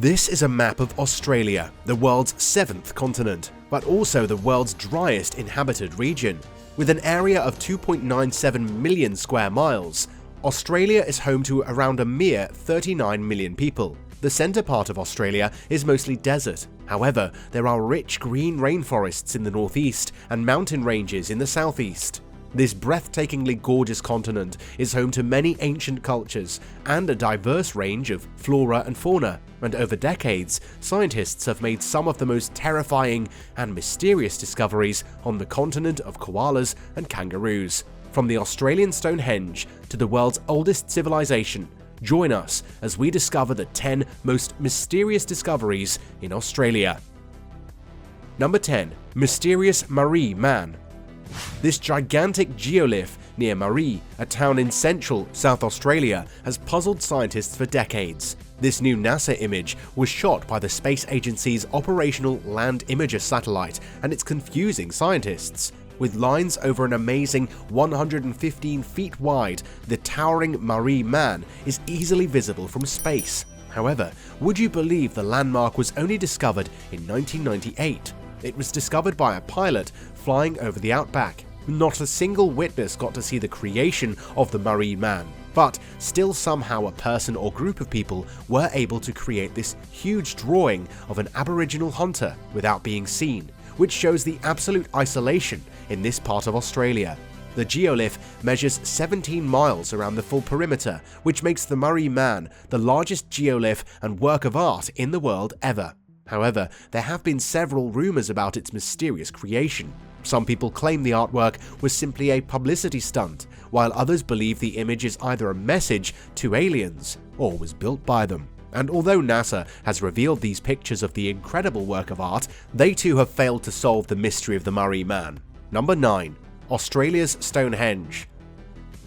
This is a map of Australia, the world's 7th continent, but also the world's driest inhabited region. With an area of 2.97 million square miles, Australia is home to around a mere 39 million people. The centre part of Australia is mostly desert. However, there are rich green rainforests in the northeast and mountain ranges in the southeast. This breathtakingly gorgeous continent is home to many ancient cultures and a diverse range of flora and fauna, and over decades, scientists have made some of the most terrifying and mysterious discoveries on the continent of koalas and kangaroos. From the Australian Stonehenge to the world's oldest civilization, join us as we discover the 10 most mysterious discoveries in Australia. Number 10. Mysterious Maree Man. This gigantic geolith near Maree, a town in central South Australia, has puzzled scientists for decades. This new NASA image was shot by the space agency's operational Land Imager satellite, and it's confusing scientists. With lines over an amazing 115 feet wide, the towering Maree Man is easily visible from space. However, would you believe the landmark was only discovered in 1998? It was discovered by a pilot flying over the outback. Not a single witness got to see the creation of the Maree Man, but still somehow a person or group of people were able to create this huge drawing of an Aboriginal hunter without being seen, which shows the absolute isolation in this part of Australia. The geolith measures 17 miles around the full perimeter, which makes the Maree Man the largest geolith and work of art in the world ever. However, there have been several rumors about its mysterious creation. Some people claim the artwork was simply a publicity stunt, while others believe the image is either a message to aliens or was built by them. And although NASA has revealed these pictures of the incredible work of art, they too have failed to solve the mystery of the Maree Man. Number 9. Australia's Stonehenge.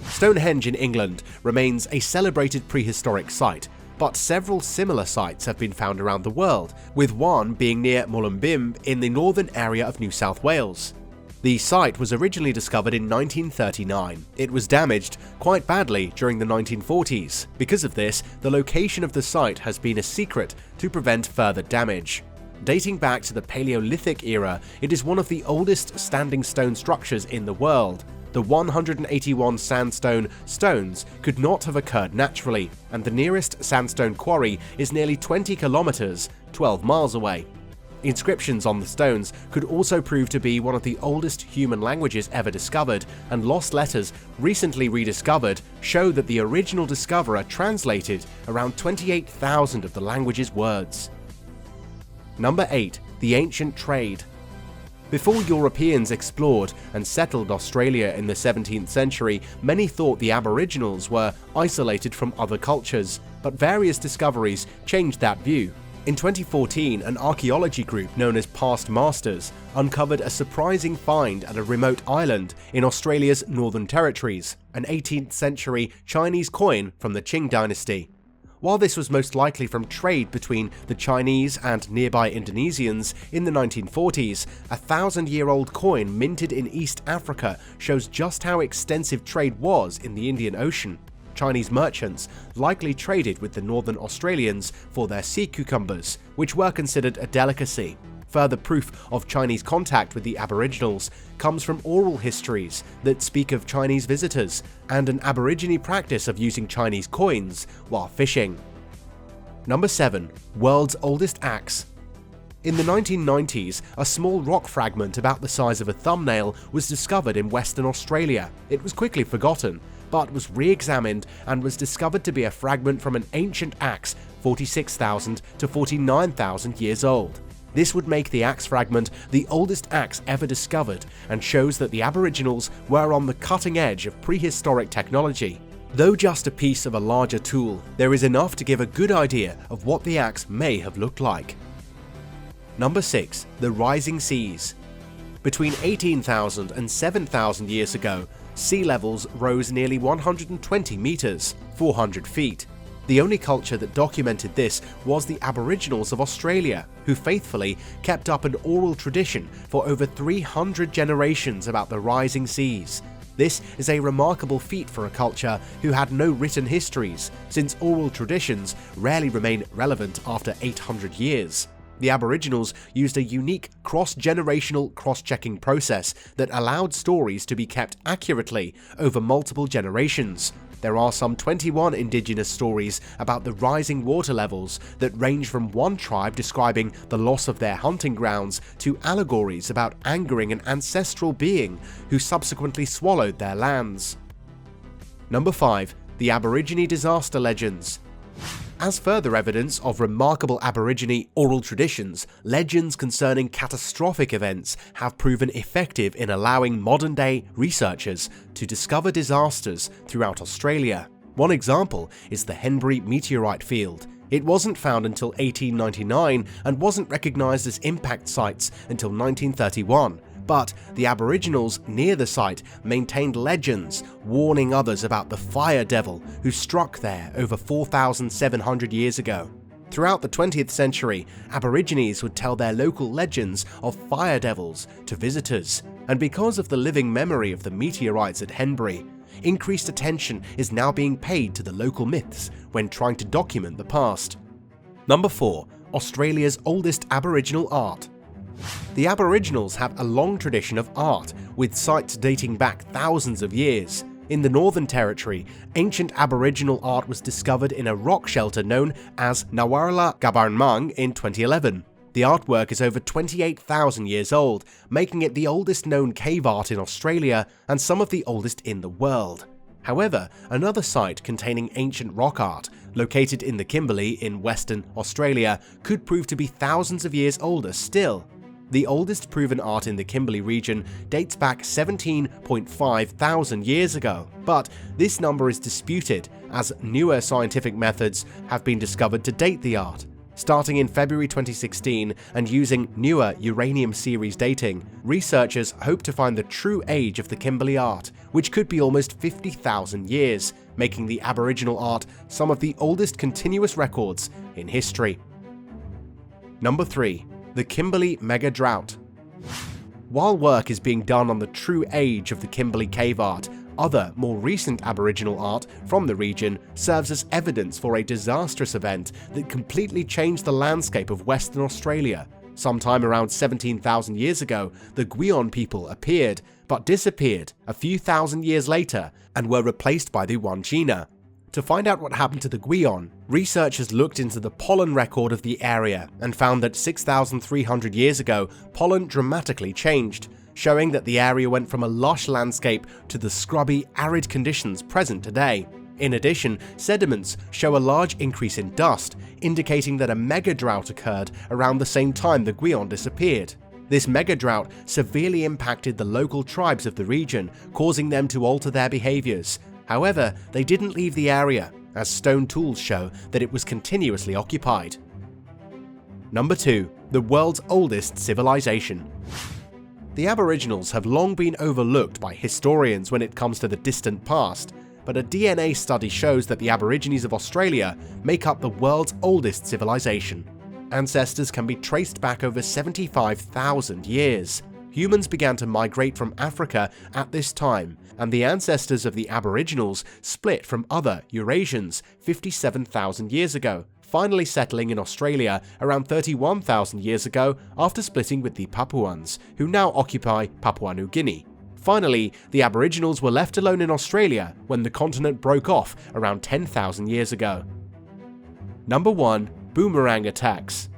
Stonehenge in England remains a celebrated prehistoric site, but several similar sites have been found around the world, with one being near Mullumbim in the northern area of New South Wales. The site was originally discovered in 1939. It was damaged quite badly during the 1940s. Because of this, the location of the site has been a secret to prevent further damage. Dating back to the Paleolithic era, it is one of the oldest standing stone structures in the world. The 181 sandstone stones could not have occurred naturally, and the nearest sandstone quarry is nearly 20 kilometers, 12 miles away. Inscriptions on the stones could also prove to be one of the oldest human languages ever discovered, and lost letters recently rediscovered show that the original discoverer translated around 28,000 of the language's words. Number 8. The Ancient Trade. Before Europeans explored and settled Australia in the 17th century, many thought the Aboriginals were isolated from other cultures, but various discoveries changed that view. In 2014, an archaeology group known as Past Masters uncovered a surprising find at a remote island in Australia's Northern Territories, an 18th century Chinese coin from the Qing dynasty. While this was most likely from trade between the Chinese and nearby Indonesians in the 1940s, a 1,000-year-old coin minted in East Africa shows just how extensive trade was in the Indian Ocean. Chinese merchants likely traded with the Northern Australians for their sea cucumbers, which were considered a delicacy. Further proof of Chinese contact with the Aboriginals comes from oral histories that speak of Chinese visitors and an Aborigine practice of using Chinese coins while fishing. Number 7. World's Oldest Axe. In the 1990s, a small rock fragment about the size of a thumbnail was discovered in Western Australia. It was quickly forgotten, but was re-examined and was discovered to be a fragment from an ancient axe 46,000 to 49,000 years old. This would make the axe fragment the oldest axe ever discovered and shows that the Aboriginals were on the cutting edge of prehistoric technology. Though just a piece of a larger tool, there is enough to give a good idea of what the axe may have looked like. Number 6. The Rising Seas. Between 18,000 and 7,000 years ago, sea levels rose nearly 120 meters, 400 feet. The only culture that documented this was the Aboriginals of Australia, who faithfully kept up an oral tradition for over 300 generations about the rising seas. This is a remarkable feat for a culture who had no written histories, since oral traditions rarely remain relevant after 800 years. The Aboriginals used a unique cross-generational cross-checking process that allowed stories to be kept accurately over multiple generations. There are some 21 indigenous stories about the rising water levels that range from one tribe describing the loss of their hunting grounds to allegories about angering an ancestral being who subsequently swallowed their lands. Number 5. The Aborigine Disaster Legends. As further evidence of remarkable Aborigine oral traditions, legends concerning catastrophic events have proven effective in allowing modern-day researchers to discover disasters throughout Australia. One example is the Henbury meteorite field. It wasn't found until 1899 and wasn't recognised as impact sites until 1931. But the Aboriginals near the site maintained legends warning others about the fire devil who struck there over 4,700 years ago. Throughout the 20th century, Aborigines would tell their local legends of fire devils to visitors, and because of the living memory of the meteorites at Henbury, increased attention is now being paid to the local myths when trying to document the past. Number 4. Australia's oldest Aboriginal art. The Aboriginals have a long tradition of art, with sites dating back thousands of years. In the Northern Territory, ancient Aboriginal art was discovered in a rock shelter known as Nawarla Gabarnmung in 2011. The artwork is over 28,000 years old, making it the oldest known cave art in Australia and some of the oldest in the world. However, another site containing ancient rock art, located in the Kimberley in Western Australia, could prove to be thousands of years older still. The oldest proven art in the Kimberley region dates back 17.5 thousand years ago, but this number is disputed as newer scientific methods have been discovered to date the art. Starting in February 2016 and using newer uranium series dating, researchers hope to find the true age of the Kimberley art, which could be almost 50,000 years, making the Aboriginal art some of the oldest continuous records in history. Number 3. The Kimberley Mega Drought. While work is being done on the true age of the Kimberley cave art, other, more recent Aboriginal art from the region serves as evidence for a disastrous event that completely changed the landscape of Western Australia. Sometime around 17,000 years ago, the Gwion people appeared, but disappeared a few thousand years later and were replaced by the Wanchina. To find out what happened to the Gwion, researchers looked into the pollen record of the area and found that 6,300 years ago, pollen dramatically changed, showing that the area went from a lush landscape to the scrubby, arid conditions present today. In addition, sediments show a large increase in dust, indicating that a mega drought occurred around the same time the Gwion disappeared. This mega drought severely impacted the local tribes of the region, causing them to alter their behaviors. However, they didn't leave the area, as stone tools show that it was continuously occupied. Number 2. The world's oldest civilization. The Aboriginals have long been overlooked by historians when it comes to the distant past, but a DNA study shows that the Aborigines of Australia make up the world's oldest civilization. Ancestors can be traced back over 75,000 years. Humans began to migrate from Africa at this time, and the ancestors of the Aboriginals split from other Eurasians 57,000 years ago, finally settling in Australia around 31,000 years ago after splitting with the Papuans, who now occupy Papua New Guinea. Finally, the Aboriginals were left alone in Australia when the continent broke off around 10,000 years ago. Number 1. Boomerang attacks.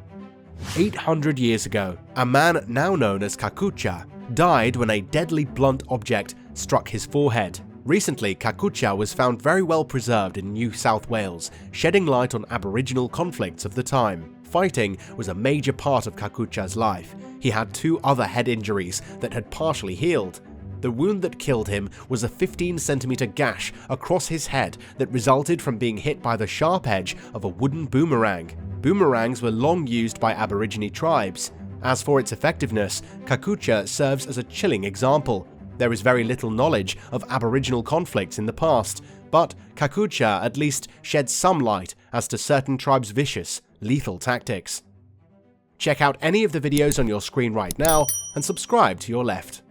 800 years ago, a man now known as Kakucha died when a deadly blunt object struck his forehead. Recently, Kakucha was found very well preserved in New South Wales, shedding light on Aboriginal conflicts of the time. Fighting was a major part of Kakucha's life. He had 2 other head injuries that had partially healed. The wound that killed him was a 15-centimeter gash across his head that resulted from being hit by the sharp edge of a wooden boomerang. Boomerangs were long used by Aborigine tribes. As for its effectiveness, Kakucha serves as a chilling example. There is very little knowledge of Aboriginal conflicts in the past, but Kakucha at least sheds some light as to certain tribes' vicious, lethal tactics. Check out any of the videos on your screen right now and subscribe to your left.